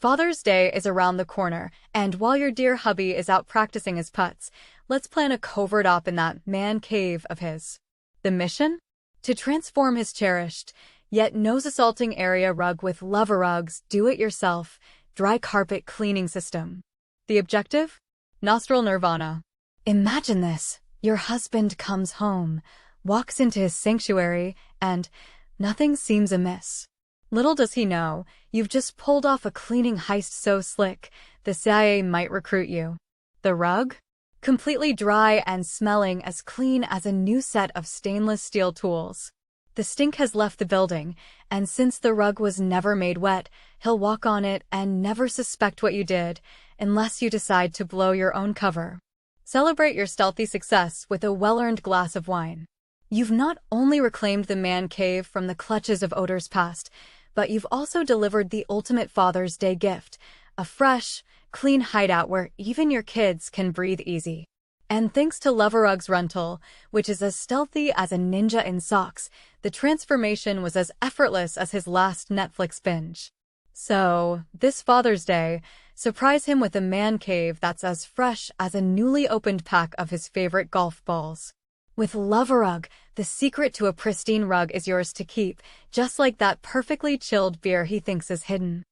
Father's Day is around the corner, and while your dear hubby is out practicing his putts, let's plan a covert op in that man cave of his. The mission? To transform his cherished, yet nose-assaulting area rug with Luv-A-Rug's do-it-yourself, dry carpet cleaning system. The objective? Nostril nirvana. Imagine this. Your husband comes home, walks into his sanctuary, and nothing seems amiss. Little does he know, you've just pulled off a cleaning heist so slick, the CIA might recruit you. The rug? Completely dry and smelling as clean as a new set of stainless steel tools. The stink has left the building, and since the rug was never made wet, he'll walk on it and never suspect what you did, unless you decide to blow your own cover. Celebrate your stealthy success with a well-earned glass of wine. You've not only reclaimed the man cave from the clutches of odors past, but you've also delivered the ultimate Father's Day gift, a fresh, clean hideout where even your kids can breathe easy. And thanks to Luv-A-Rug's rental, which is as stealthy as a ninja in socks, the transformation was as effortless as his last Netflix binge. So, this Father's Day, surprise him with a man cave that's as fresh as a newly opened pack of his favorite golf balls. With Luv-A-Rug, the secret to a pristine rug is yours to keep, just like that perfectly chilled beer he thinks is hidden.